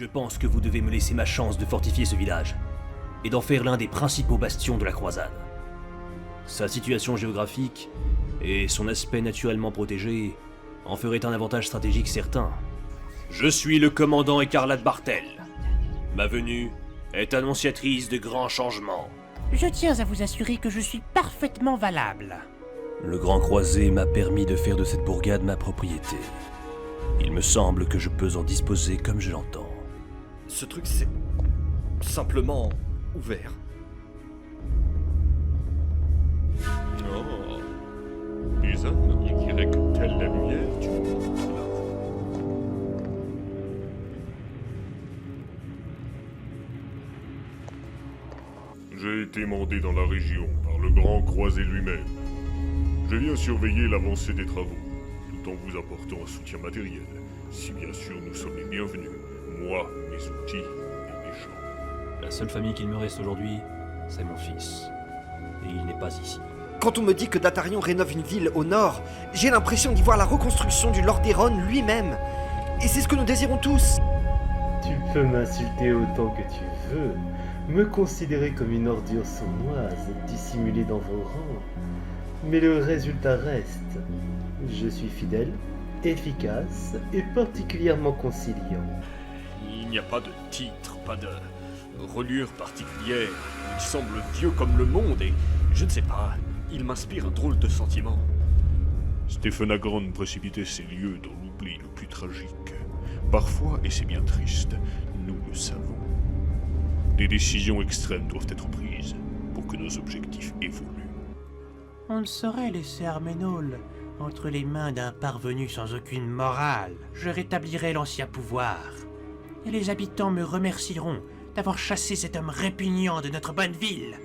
Je pense que vous devez me laisser ma chance de fortifier ce village, et d'en faire l'un des principaux bastions de la croisade. Sa situation géographique et son aspect naturellement protégé en feraient un avantage stratégique certain. Je suis le commandant Écarlate Bartel. Ma venue est annonciatrice de grands changements. Je tiens à vous assurer que je suis parfaitement valable. Le Grand Croisé m'a permis de faire de cette bourgade ma propriété. Il me semble que je peux en disposer comme je l'entends. Ce truc, c'est simplement ouvert. Oh. Ethan, il dirait que telle la lumière, tu montres la voie. J'ai été mandé dans la région par le Grand Croisé lui-même. Je viens surveiller l'avancée des travaux, tout en vous apportant un soutien matériel, si bien sûr nous sommes les bienvenus, moi, mes outils et mes gens. La seule famille qu'il me reste aujourd'hui, c'est mon fils. Et il n'est pas ici. Quand on me dit que Datarion rénove une ville au nord, j'ai l'impression d'y voir la reconstruction du Lord Eron lui-même. Et c'est ce que nous désirons tous. Tu peux m'insulter autant que tu veux, me considérer comme une ordure sournoise dissimulée dans vos rangs. Mais le résultat reste. Je suis fidèle, efficace et particulièrement conciliant. Il n'y a pas de titre, pas de reliure particulière. Il semble vieux comme le monde et, je ne sais pas, il m'inspire un drôle de sentiment. Stephenagron précipitait ces lieux dans l'oubli le plus tragique. Parfois, et c'est bien triste, nous le savons. Des décisions extrêmes doivent être prises pour que nos objectifs évoluent. On ne saurait laisser Arménol entre les mains d'un parvenu sans aucune morale. Je rétablirai l'ancien pouvoir. Et les habitants me remercieront d'avoir chassé cet homme répugnant de notre bonne ville.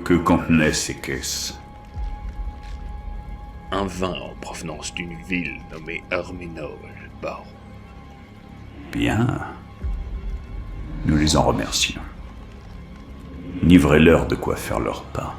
Que contenaient ces caisses? Un vin en provenance d'une ville nommée Arménol, baron. Bien. Nous les en remercions. Livrez-leur de quoi faire leur pain.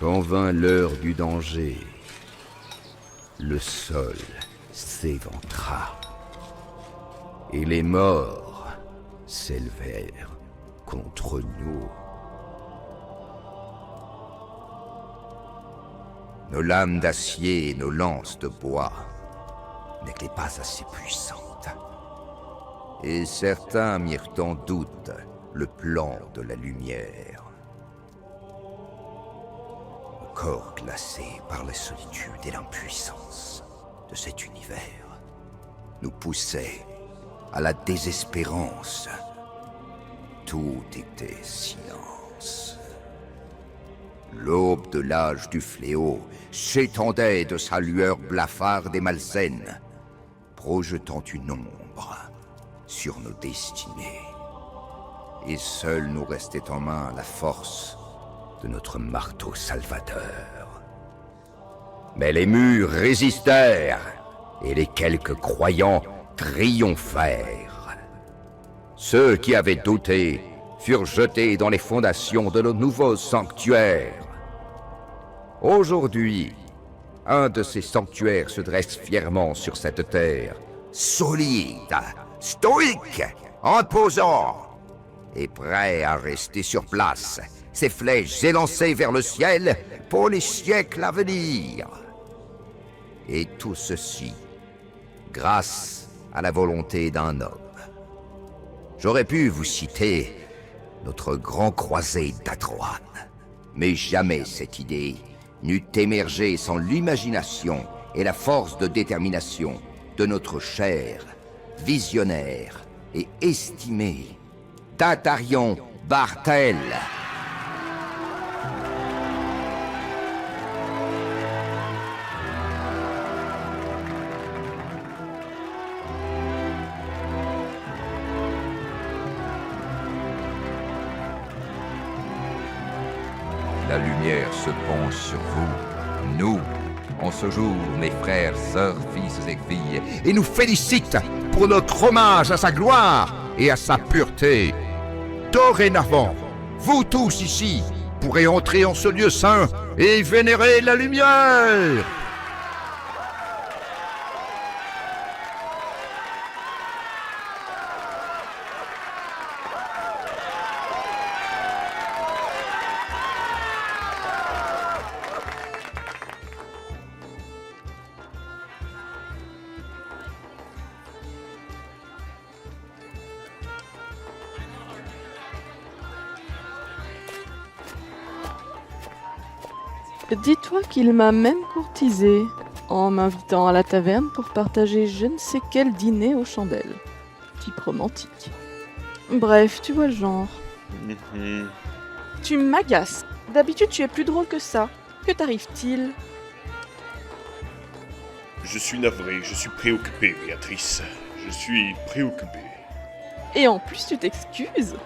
Quand vint l'heure du danger, le sol s'éventra et les morts s'élevèrent contre nous. Nos lames d'acier et nos lances de bois n'étaient pas assez puissantes. Et certains mirent en doute le plan de la lumière. Nos corps glacés par la solitude et l'impuissance de cet univers nous poussaient à la désespérance. Tout était silence. L'aube de l'âge du fléau s'étendait de sa lueur blafarde et malsaine, projetant une ombre sur nos destinées. Et seul nous restait en main la force de notre marteau salvateur. Mais les murs résistèrent, et les quelques croyants triomphèrent. Ceux qui avaient douté furent jetés dans les fondations de nos nouveaux sanctuaires. Aujourd'hui, un de ces sanctuaires se dresse fièrement sur cette terre, solide, stoïque, imposant, et prêt à rester sur place, ses flèches élancées vers le ciel pour les siècles à venir. Et tout ceci, grâce à la volonté d'un homme. J'aurais pu vous citer notre grand croisé d'Atroan, mais jamais cette idée n'eût émergé sans l'imagination et la force de détermination de notre cher, visionnaire et estimé Datarion Bartel. La lumière se penche sur vous, nous, en ce jour, mes frères, sœurs, fils et filles, et nous félicite pour notre hommage à sa gloire et à sa pureté. Dorénavant, vous tous ici pourrez entrer en ce lieu saint et vénérer la lumière. Dis-toi qu'il m'a même courtisé en m'invitant à la taverne pour partager je ne sais quel dîner aux chandelles. Type romantique. Bref, tu vois le genre. Tu m'agaces. D'habitude, tu es plus drôle que ça. Que t'arrive-t-il? Je suis navré, je suis préoccupé, Béatrice. Je suis préoccupé. Et en plus, tu t'excuses?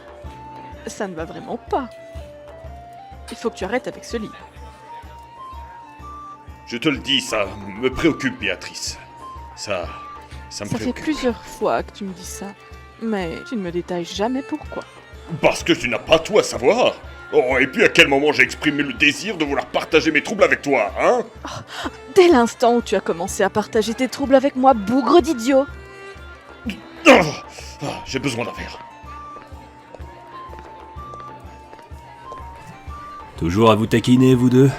Ça ne va vraiment pas. Il faut que tu arrêtes avec ce livre. Je te le dis, ça me préoccupe, Béatrice. Ça me Ça préoccupe. fait plusieurs fois que tu me dis ça, mais tu ne me détailles jamais pourquoi. Parce que tu n'as pas tout à savoir. Oh, et puis à quel moment j'ai exprimé le désir de vouloir partager mes troubles avec toi, hein? Dès l'instant où tu as commencé à partager tes troubles avec moi, bougre d'idiot! J'ai besoin d'un verre. Toujours à vous taquiner, vous deux?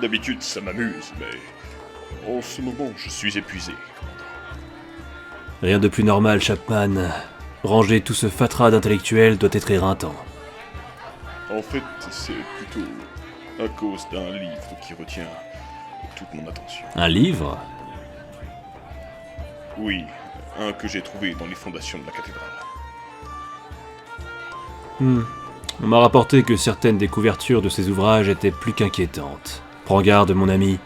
D'habitude, ça m'amuse, mais en ce moment, je suis épuisé. Rien de plus normal, Chapman. Ranger tout ce fatras d'intellectuels doit être éreintant. En fait, c'est plutôt à cause d'un livre qui retient toute mon attention. Un livre? Oui, un que j'ai trouvé dans les fondations de la cathédrale. On m'a rapporté que certaines des couvertures de ces ouvrages étaient plus qu'inquiétantes. Prends garde, mon ami.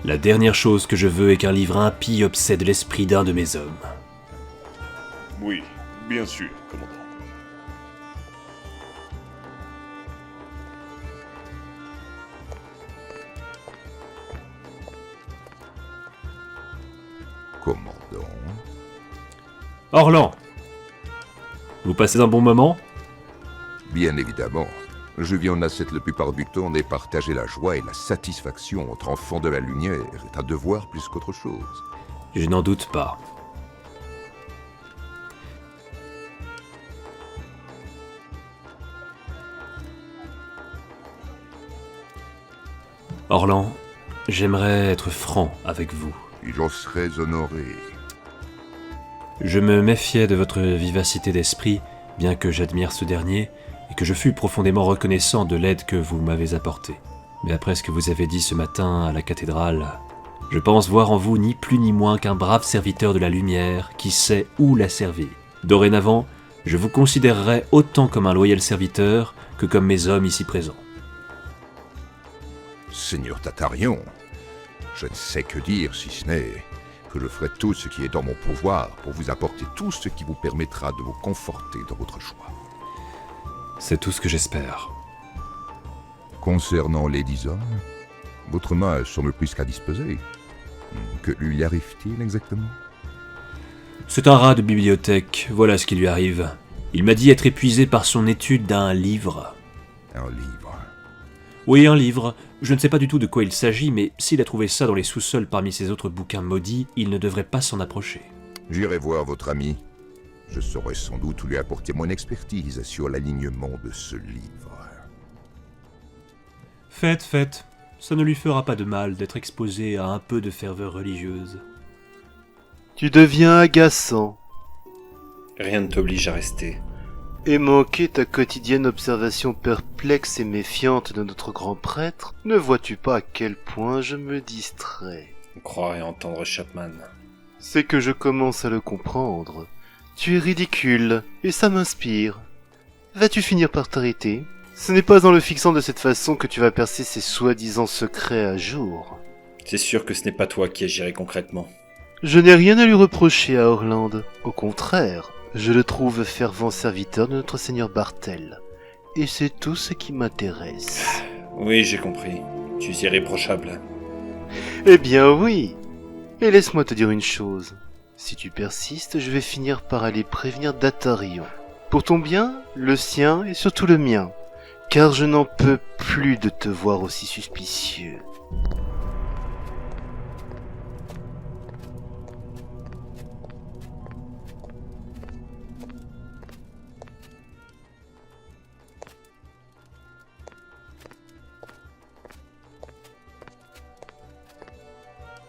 La dernière chose que je veux est qu'un livre impie obsède l'esprit d'un de mes hommes. Oui, bien sûr, commandant. Commandant. Orlan! Vous passez un bon moment? Bien évidemment. Je vis en ascète la plupart du temps, et partager la joie et la satisfaction entre enfants de la lumière est un devoir plus qu'autre chose. Je n'en doute pas. Orlan, j'aimerais être franc avec vous. Et j'en serais honoré. Je me méfiais de votre vivacité d'esprit, bien que j'admire ce dernier, et que je fus profondément reconnaissant de l'aide que vous m'avez apportée. Mais après ce que vous avez dit ce matin à la cathédrale, je pense voir en vous ni plus ni moins qu'un brave serviteur de la lumière qui sait où la servir. Dorénavant, je vous considérerai autant comme un loyal serviteur que comme mes hommes ici présents. Seigneur Tatarion, je ne sais que dire si ce n'est que je ferai tout ce qui est dans mon pouvoir pour vous apporter tout ce qui vous permettra de vous conforter dans votre choix. C'est tout ce que j'espère. Concernant les 10 hommes, votre main semble plus qu'à disposer. Que lui arrive-t-il exactement? C'est un rat de bibliothèque, voilà ce qui lui arrive. Il m'a dit être épuisé par son étude d'un livre. Un livre. Oui, un livre. Je ne sais pas du tout de quoi il s'agit, mais s'il a trouvé ça dans les sous-sols parmi ses autres bouquins maudits, il ne devrait pas s'en approcher. J'irai voir votre ami. Je saurai sans doute lui apporter mon expertise sur l'alignement de ce livre. Faites. Ça ne lui fera pas de mal d'être exposé à un peu de ferveur religieuse. Tu deviens agaçant. Rien ne t'oblige à rester. Et manquer ta quotidienne observation perplexe et méfiante de notre grand prêtre, ne vois-tu pas à quel point je me distrais? On croirait entendre Chapman. C'est que je commence à le comprendre. Tu es ridicule, et ça m'inspire. Vas-tu finir par t'arrêter? Ce n'est pas en le fixant de cette façon que tu vas percer ces soi-disant secrets à jour. C'est sûr que ce n'est pas toi qui agirais concrètement. Je n'ai rien à lui reprocher à Orland. Au contraire, je le trouve fervent serviteur de notre seigneur Bartel. Et c'est tout ce qui m'intéresse. Oui, j'ai compris. Tu es irréprochable. Eh bien oui. Et laisse-moi te dire une chose. Si tu persistes, je vais finir par aller prévenir Datarion. Pour ton bien, le sien et surtout le mien. Car je n'en peux plus de te voir aussi suspicieux.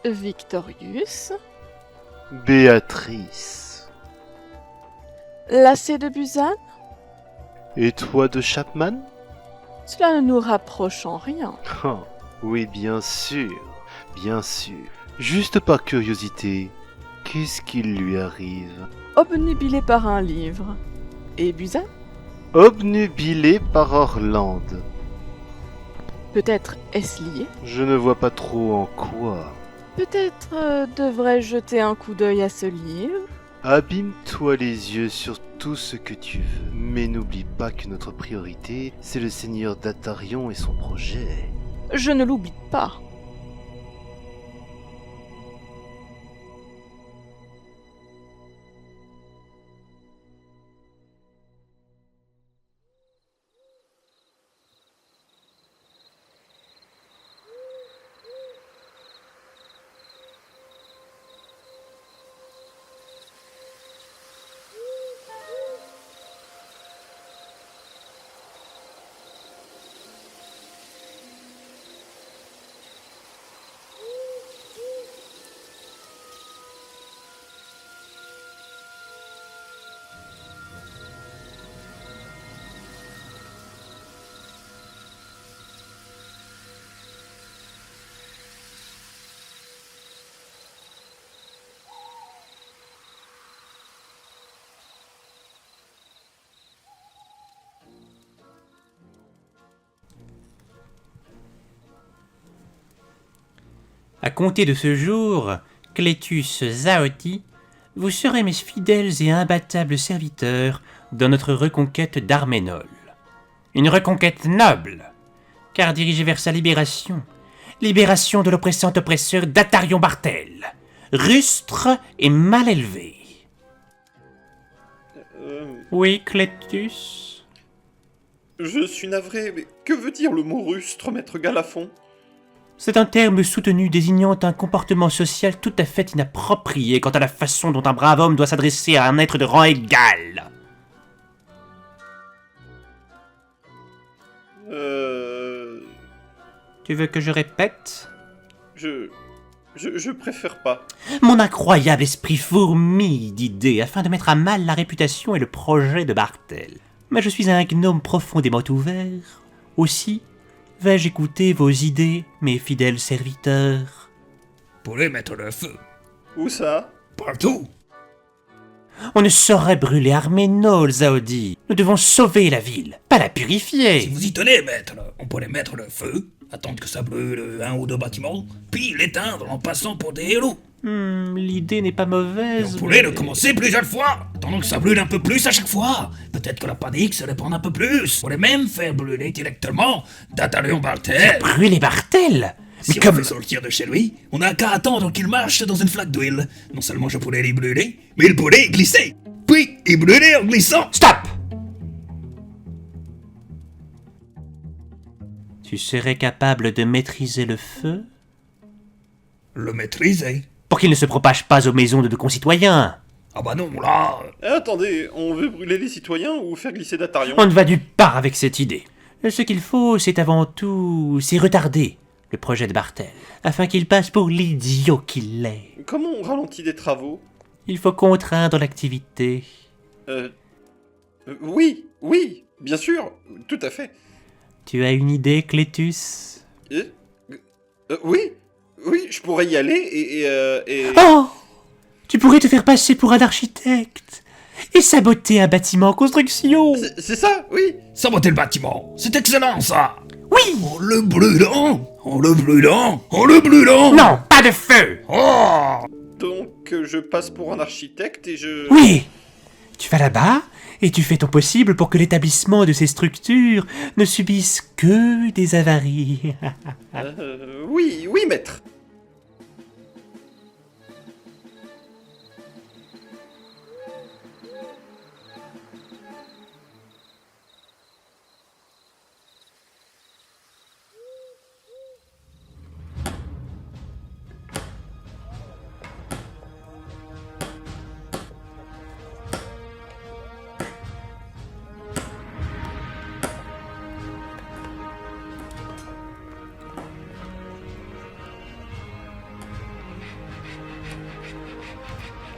Victorius. Béatrice. Lassé de Busan? Et toi de Chapman? Cela ne nous rapproche en rien. Oh, oui, bien sûr, bien sûr. Juste par curiosité, qu'est-ce qui lui arrive? Obnubilé par un livre. Et Busan? Obnubilé par Orland. Peut-être est-ce lié? Je ne vois pas trop en quoi. Peut-être devrais-je jeter un coup d'œil à ce livre? Abîme-toi les yeux sur tout ce que tu veux, mais n'oublie pas que notre priorité, c'est le seigneur Datarion et son projet. Je ne l'oublie pas. À compter de ce jour, Clétus Zaoti, vous serez mes fidèles et imbattables serviteurs dans notre reconquête d'Arménol. Une reconquête noble, car dirigée vers sa libération de l'oppressant oppresseur Datarion Bartel, rustre et mal élevé. Oui, Clétus? Je suis navré, mais que veut dire le mot rustre, maître Galafon? C'est un terme soutenu désignant un comportement social tout à fait inapproprié quant à la façon dont un brave homme doit s'adresser à un être de rang égal. Tu veux que je répète? Je préfère pas. Mon incroyable esprit fourmille d'idées afin de mettre à mal la réputation et le projet de Bartel. Mais je suis un gnome profondément ouvert. Aussi, vais-je écouter vos idées, mes fidèles serviteurs? Pour les mettre le feu. Où ça? Partout. On ne saurait brûler Arménol, Zaodi. Nous devons sauver la ville, pas la purifier. Si vous y tenez, maître, on pourrait mettre le feu, attendre que ça brûle un ou deux bâtiments, puis l'éteindre en passant pour des héros. L'idée n'est pas mauvaise. On pourrait le commencer plusieurs fois, attendant que ça brûle un peu plus à chaque fois. Peut-être que la panique se répand un peu plus. On pourrait même faire brûler directement D'Artagnan Bartel. Brûler Bartel? Si on le fait sortir de chez lui, on n'a qu'à attendre qu'il marche dans une flaque d'huile. Non seulement je pourrais l'y brûler, mais il pourrait y glisser. Puis y brûler en glissant. Stop! Tu serais capable de maîtriser le feu? Le maîtriser? Pour qu'il ne se propage pas aux maisons de nos concitoyens. Ah bah non, là... Attendez, on veut brûler les citoyens ou faire glisser D'Artagnan? On ne va nulle part avec cette idée. Ce qu'il faut, c'est avant tout... c'est retarder le projet de Bartel, afin qu'il passe pour l'idiot qu'il est. Comment on ralentit des travaux? Il faut contraindre l'activité. Oui, bien sûr, tout à fait. Tu as une idée, Clétus? Oui, je pourrais y aller et... Oh! Tu pourrais te faire passer pour un architecte et saboter un bâtiment en construction. C'est ça, oui. Saboter le bâtiment, c'est excellent ça. Oui. En le brûlant, en le brûlant, en le brûlant. Non, pas de feu. Oh! Donc je passe pour un architecte et je... Oui. Tu vas là-bas et tu fais ton possible pour que l'établissement de ces structures ne subisse que des avaries. Oui, maître.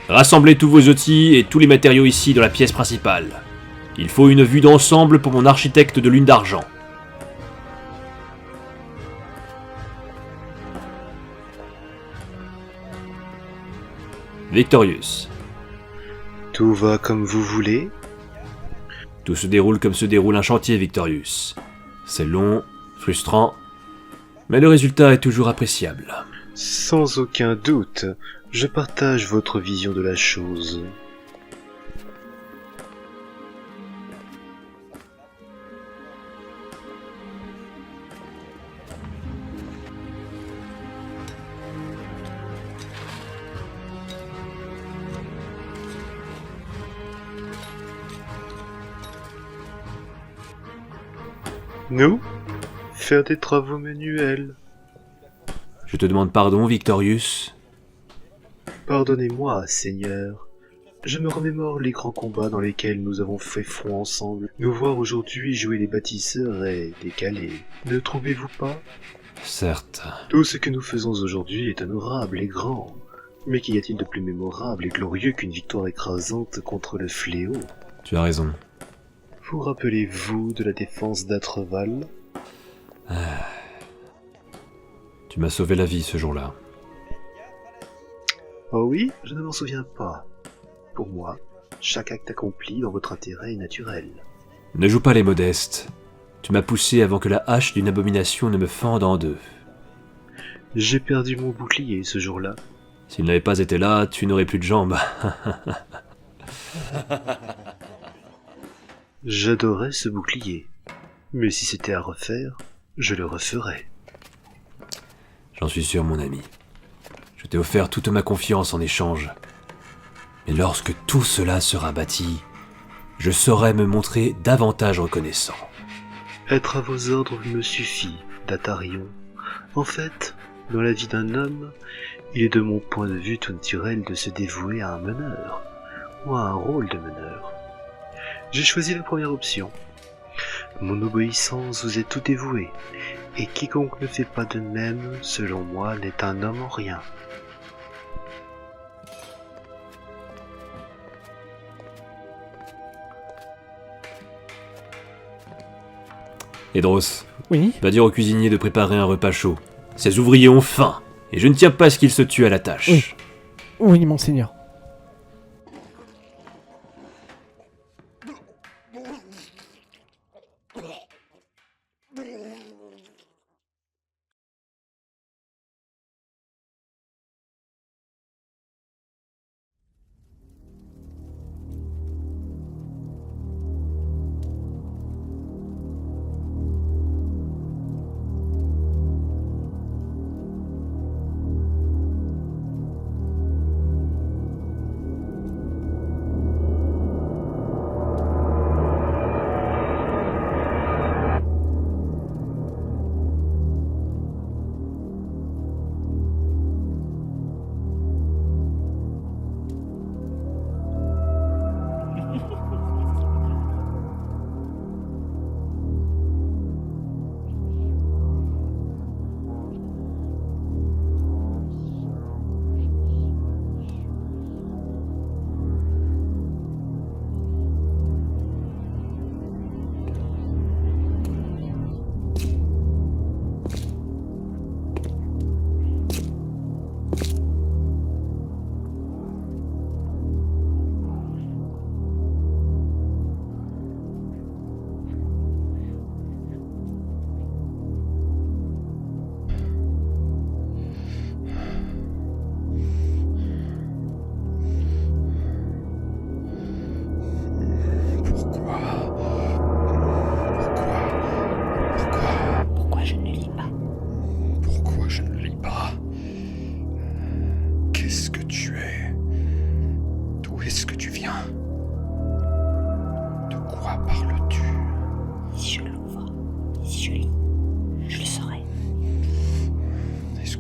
Rassemblez tous vos outils et tous les matériaux ici dans la pièce principale. Il faut une vue d'ensemble pour mon architecte de lune d'argent. Victorius. Tout va comme vous voulez? Tout se déroule comme se déroule un chantier, Victorius. C'est long, frustrant, mais le résultat est toujours appréciable. Sans aucun doute, je partage votre vision de la chose. Nous, faire des travaux manuels. Je te demande pardon, Victorius. Pardonnez-moi, Seigneur. Je me remémore les grands combats dans lesquels nous avons fait front ensemble. Nous voir aujourd'hui jouer les bâtisseurs est décalé. Ne trouvez-vous pas? Certes. Tout ce que nous faisons aujourd'hui est honorable et grand. Mais qu'y a-t-il de plus mémorable et glorieux qu'une victoire écrasante contre le fléau? Tu as raison. Vous rappelez-vous de la défense d'Atreval? Tu m'as sauvé la vie ce jour-là. Oh oui, je ne m'en souviens pas. Pour moi, chaque acte accompli dans votre intérêt est naturel. Ne joue pas les modestes. Tu m'as poussé avant que la hache d'une abomination ne me fende en deux. J'ai perdu mon bouclier ce jour-là. S'il n'avait pas été là, tu n'aurais plus de jambes. J'adorais ce bouclier. Mais si c'était à refaire, je le referais. J'en suis sûr, mon ami. Je t'ai offert toute ma confiance en échange. Mais lorsque tout cela sera bâti, je saurai me montrer davantage reconnaissant. Être à vos ordres me suffit, Datarion. En fait, dans la vie d'un homme, il est de mon point de vue tout naturel de se dévouer à un meneur, ou à un rôle de meneur. J'ai choisi la première option. Mon obéissance vous est tout dévouée, et quiconque ne fait pas de même, selon moi, n'est un homme en rien. Edros, Oui? va dire au cuisinier de préparer un repas chaud. Ces ouvriers ont faim, et je ne tiens pas à ce qu'ils se tuent à la tâche. Oui. Oui, monseigneur.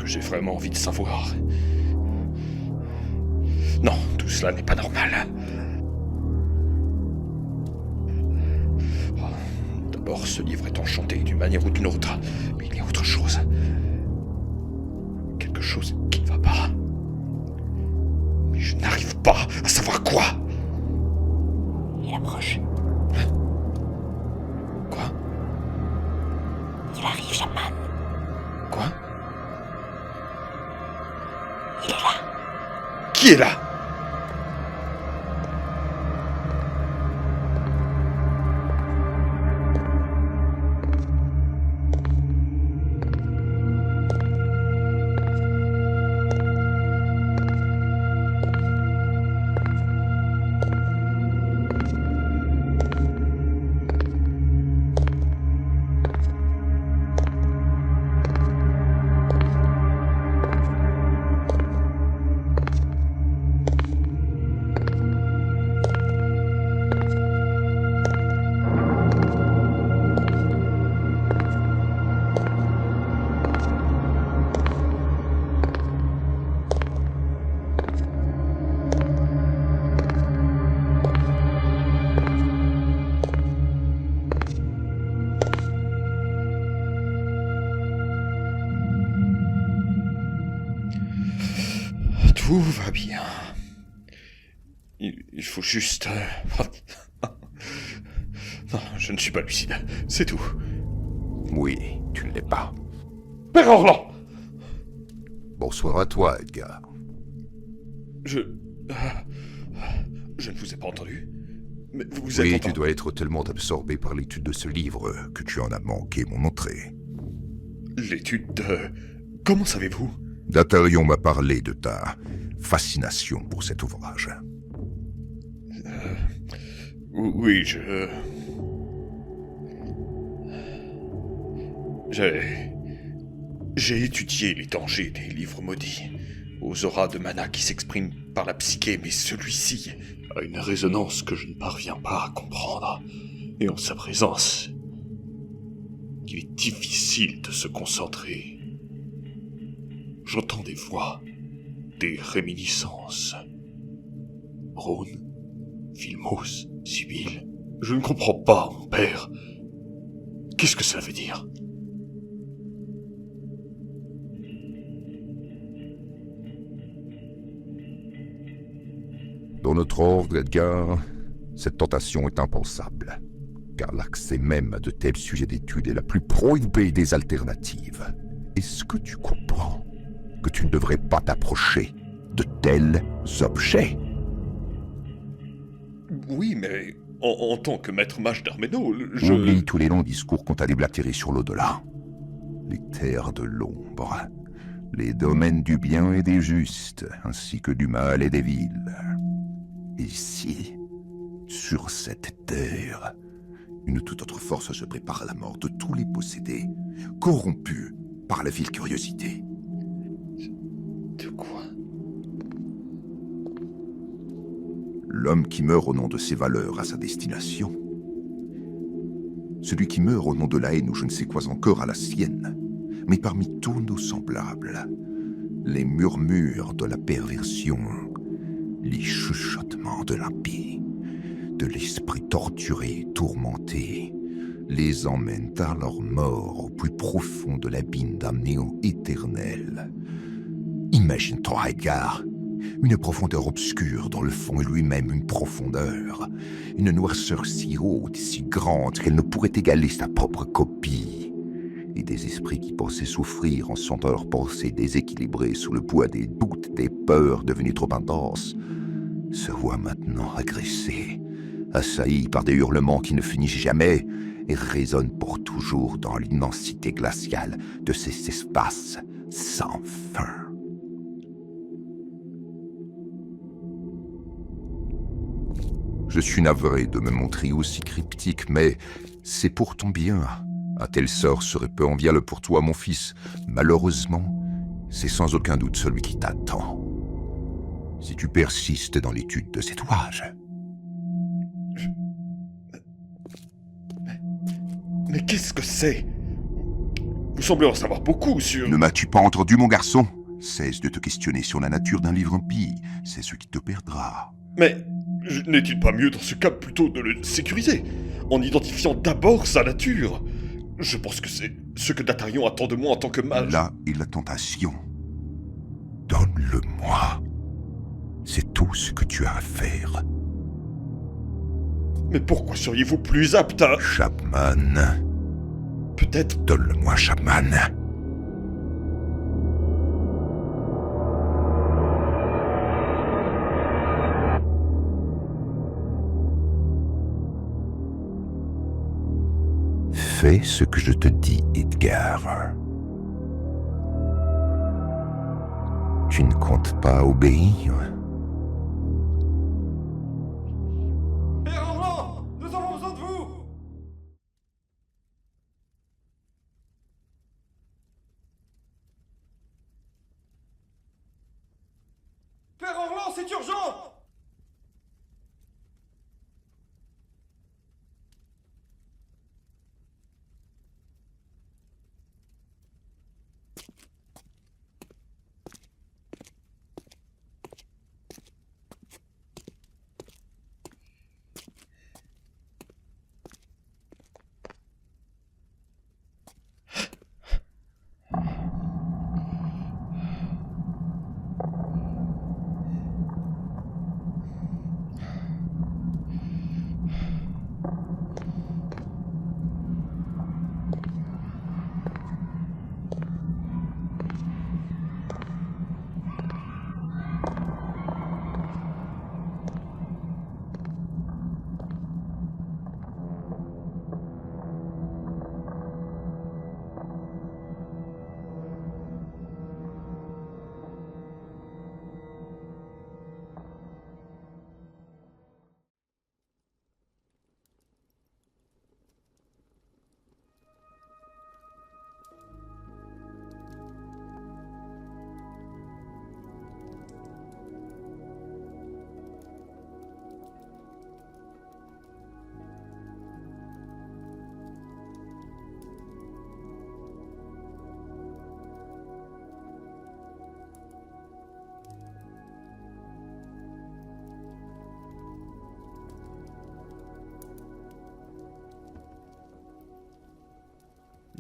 J'ai vraiment envie de savoir. Non, tout cela n'est pas normal. D'abord, ce livre est enchanté d'une manière ou d'une autre, mais il y a autre chose. Quelque chose qui ne va pas. Mais je n'arrive pas à savoir quoi. Il approche. Quoi? Il arrive, Chapman. Quoi? Il est là. Qui est là? Tout va bien. Il faut juste... Non, je ne suis pas lucide. C'est tout. Oui, tu ne l'es pas. Père Orlan! Bonsoir à toi, Edgar. Je ne vous ai pas entendu. Mais vous êtes... Oui, tu dois être tellement absorbé par l'étude de ce livre que tu en as manqué mon entrée. L'étude de... Comment savez-vous? Datarion m'a parlé de ta fascination pour cet ouvrage. Oui, J'ai étudié les dangers des livres maudits, aux auras de mana qui s'expriment par la psyché, mais celui-ci a une résonance que je ne parviens pas à comprendre. Et en sa présence, Il est difficile de se concentrer. J'entends des voix, des réminiscences. Braun, Vilmos, Sibyl. Je ne comprends pas, mon père. Qu'est-ce que ça veut dire? Dans notre ordre, Edgar, cette tentation est impensable, car l'accès même à de tels sujets d'étude est la plus prohibée des alternatives. Est-ce que tu comprends que tu ne devrais pas t'approcher de tels objets? Oui, mais en tant que maître mage d'Arménol, je... Oublie tous les longs discours qu'on t'a déblatérés sur l'au-delà. Les terres de l'ombre, les domaines du bien et des justes, ainsi que du mal et des villes. Ici, sur cette terre, une toute autre force se prépare à la mort de tous les possédés, corrompus par la vile curiosité. De quoi? L'homme qui meurt au nom de ses valeurs a sa destination. Celui qui meurt au nom de la haine ou je ne sais quoi encore a la sienne. Mais parmi tous nos semblables, les murmures de la perversion, les chuchotements de l'impie, de l'esprit torturé et tourmenté, les emmènent à leur mort au plus profond de l'abîme d'un néant éternel. Imagine-toi, Edgar, une profondeur obscure dont le fond est lui-même une profondeur, une noirceur si haute et si grande qu'elle ne pourrait égaler sa propre copie, et des esprits qui pensaient souffrir en sentant leurs pensées déséquilibrées sous le poids des doutes, des peurs devenues trop intenses, se voient maintenant agressés, assaillis par des hurlements qui ne finissent jamais et résonnent pour toujours dans l'immensité glaciale de ces espaces sans fin. Je suis navré de me montrer aussi cryptique, mais c'est pour ton bien. Un tel sort serait peu enviable pour toi, mon fils. Malheureusement, c'est sans aucun doute celui qui t'attend. Si tu persistes dans l'étude de cet ouvrage. Mais qu'est-ce que c'est? Vous semblez en savoir beaucoup sur... Ne m'as-tu pas entendu, mon garçon? Cesse de te questionner sur la nature d'un livre impie. C'est ce qui te perdra. Mais n'est-il pas mieux dans ce cas plutôt de le sécuriser, en identifiant d'abord sa nature? Je pense que c'est ce que Datarion attend de moi en tant que mage. Là est la tentation. Donne-le-moi. C'est tout ce que tu as à faire. Mais pourquoi seriez-vous plus apte à... Chapman. Peut-être... Donne-le-moi, Chapman. Fais ce que je te dis, Edgar. Tu ne comptes pas obéir? Père Orlan, nous avons besoin de vous! Père Orlan, c'est urgent!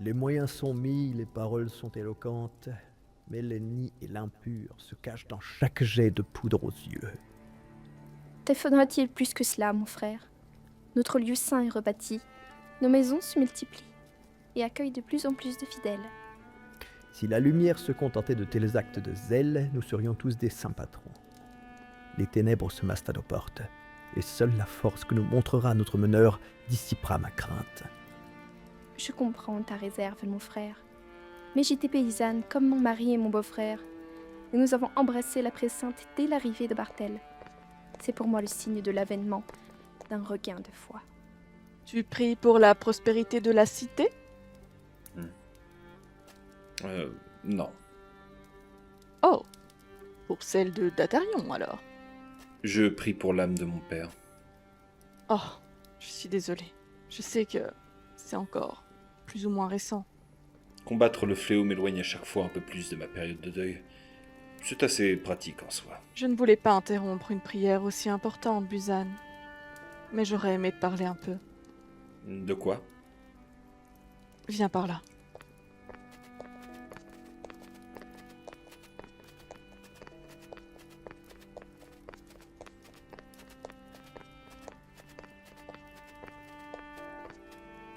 Les moyens sont mis, les paroles sont éloquentes, mais l'ennemi et l'impur se cachent dans chaque jet de poudre aux yeux. Te faudra-t-il plus que cela, mon frère? Notre lieu saint est rebâti, nos maisons se multiplient et accueillent de plus en plus de fidèles. Si la lumière se contentait de tels actes de zèle, nous serions tous des saints patrons. Les ténèbres se massent à nos portes, et seule la force que nous montrera notre meneur dissipera ma crainte. Je comprends ta réserve, mon frère. Mais j'étais paysanne comme mon mari et mon beau-frère, et nous avons embrassé la présainte dès l'arrivée de Bartel. C'est pour moi le signe de l'avènement d'un regain de foi. Tu pries pour la prospérité de la cité? Non. Oh, pour celle de Datarion alors. Je prie pour l'âme de mon père. Oh, je suis désolée. Je sais que c'est encore plus ou moins récent. Combattre le fléau m'éloigne à chaque fois un peu plus de ma période de deuil. C'est assez pratique en soi. Je ne voulais pas interrompre une prière aussi importante, Buzan. Mais j'aurais aimé te parler un peu. De quoi? Viens par là.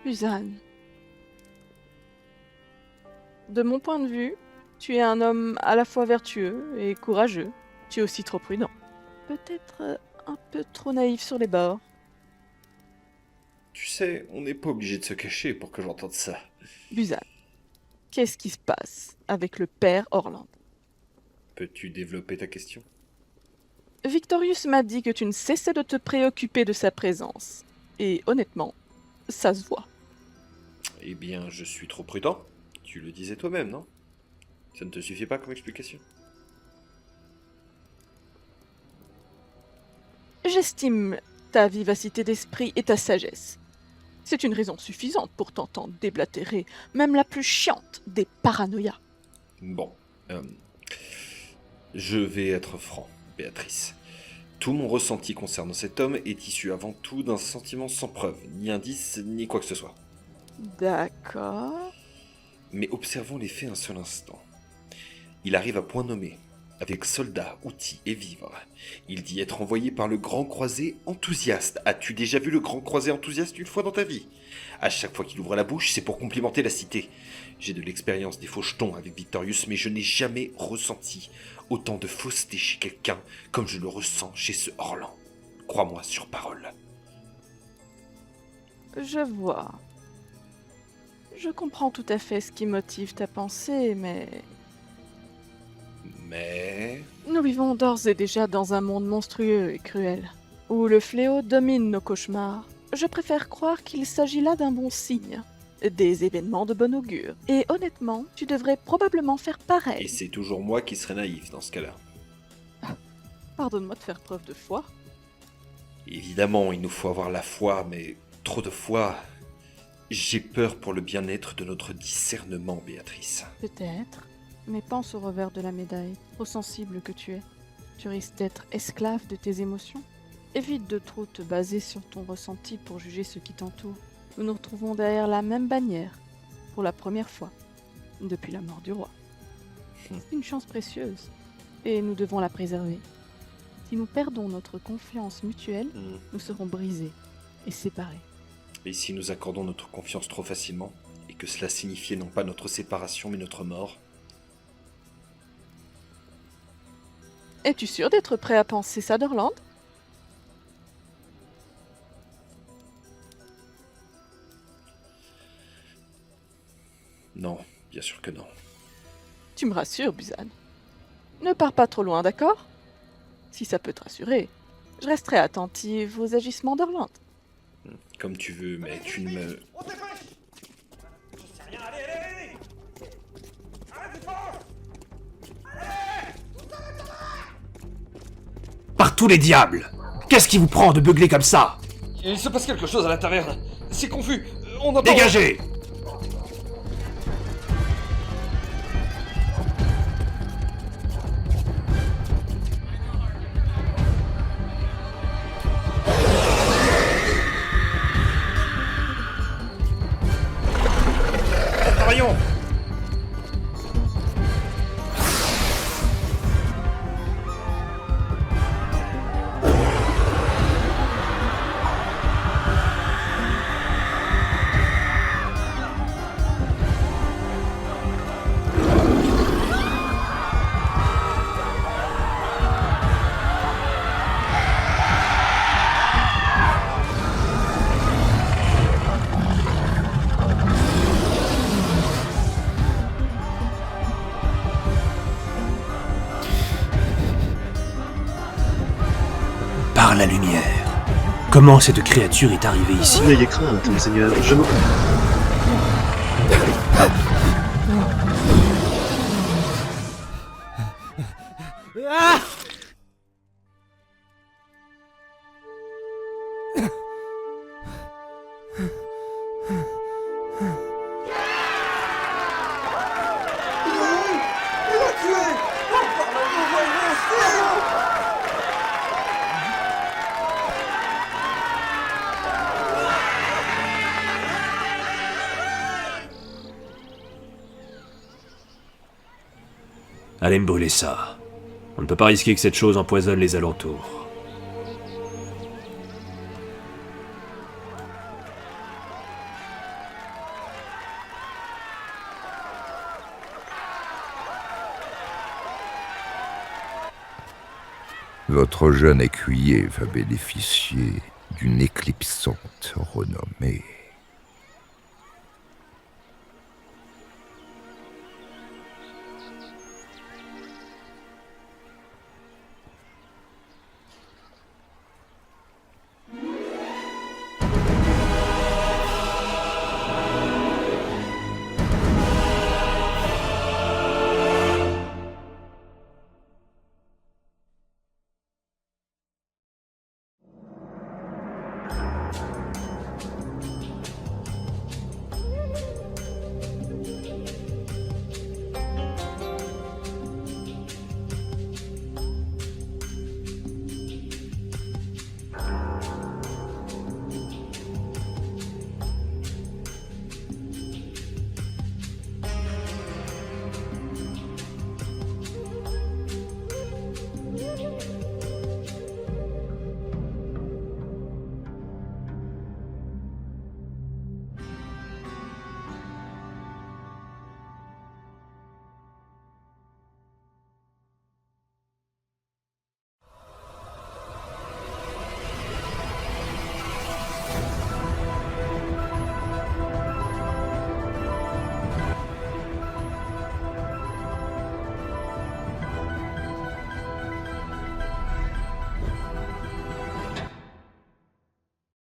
Buzan. De mon point de vue, tu es un homme à la fois vertueux et courageux. Tu es aussi trop prudent. Peut-être un peu trop naïf sur les bords. Tu sais, on n'est pas obligé de se cacher pour que j'entende ça. Buzan, qu'est-ce qui se passe avec le père Orland? Peux-tu développer ta question? Victorius m'a dit que tu ne cessais de te préoccuper de sa présence. Et honnêtement, ça se voit. Eh bien, je suis trop prudent. Tu le disais toi-même, non? Ça ne te suffit pas comme explication? J'estime ta vivacité d'esprit et ta sagesse. C'est une raison suffisante pour t'entendre déblatérer même la plus chiante des paranoïas. Bon, je vais être franc, Béatrice. Tout mon ressenti concernant cet homme est issu avant tout d'un sentiment sans preuve, ni indice, ni quoi que ce soit. D'accord. Mais observons les faits un seul instant. Il arrive à point nommé, avec soldats, outils et vivres. Il dit être envoyé par le Grand Croisé enthousiaste. As-tu déjà vu le Grand Croisé enthousiaste une fois dans ta vie? À chaque fois qu'il ouvre la bouche, c'est pour complimenter la cité. J'ai de l'expérience des fauchetons avec Victorius, mais je n'ai jamais ressenti autant de fausseté chez quelqu'un comme je le ressens chez ce Orland. Crois-moi sur parole. Je vois. Je comprends tout à fait ce qui motive ta pensée, mais... Nous vivons d'ores et déjà dans un monde monstrueux et cruel, où le fléau domine nos cauchemars. Je préfère croire qu'il s'agit là d'un bon signe, des événements de bon augure. Et honnêtement, tu devrais probablement faire pareil. Et c'est toujours moi qui serais naïf dans ce cas-là. Pardonne-moi de faire preuve de foi. Évidemment, il nous faut avoir la foi, mais trop de foi... J'ai peur pour le bien-être de notre discernement, Béatrice. Peut-être, mais pense au revers de la médaille. Trop sensible que tu es, tu risques d'être esclave de tes émotions. Évite de trop te baser sur ton ressenti pour juger ce qui t'entoure. Nous nous retrouvons derrière la même bannière, pour la première fois, depuis la mort du roi. C'est une chance précieuse, et nous devons la préserver. Si nous perdons notre confiance mutuelle, nous serons brisés et séparés. Et si nous accordons notre confiance trop facilement, et que cela signifiait non pas notre séparation mais notre mort? Es-tu sûr d'être prêt à penser ça, Dorland? Non, bien sûr que non. Tu me rassures, Buzan. Ne pars pas trop loin, d'accord? Si ça peut te rassurer, je resterai attentive aux agissements d'Orland. Comme tu veux, mais tu ne me... On dépêche! Je sais rien, allez! Arrêtez fort! Par tous les diables! Qu'est-ce qui vous prend de beugler comme ça? Il se passe quelque chose à la taverne. C'est confus. On entend... Dégagez! la lumière. Comment cette créature est arrivée ici? N'ayez crainte, monseigneur, je m'occupe. Ah! Allez me brûler ça. On ne peut pas risquer que cette chose empoisonne les alentours. Votre jeune écuyer va bénéficier d'une éclipsante renommée.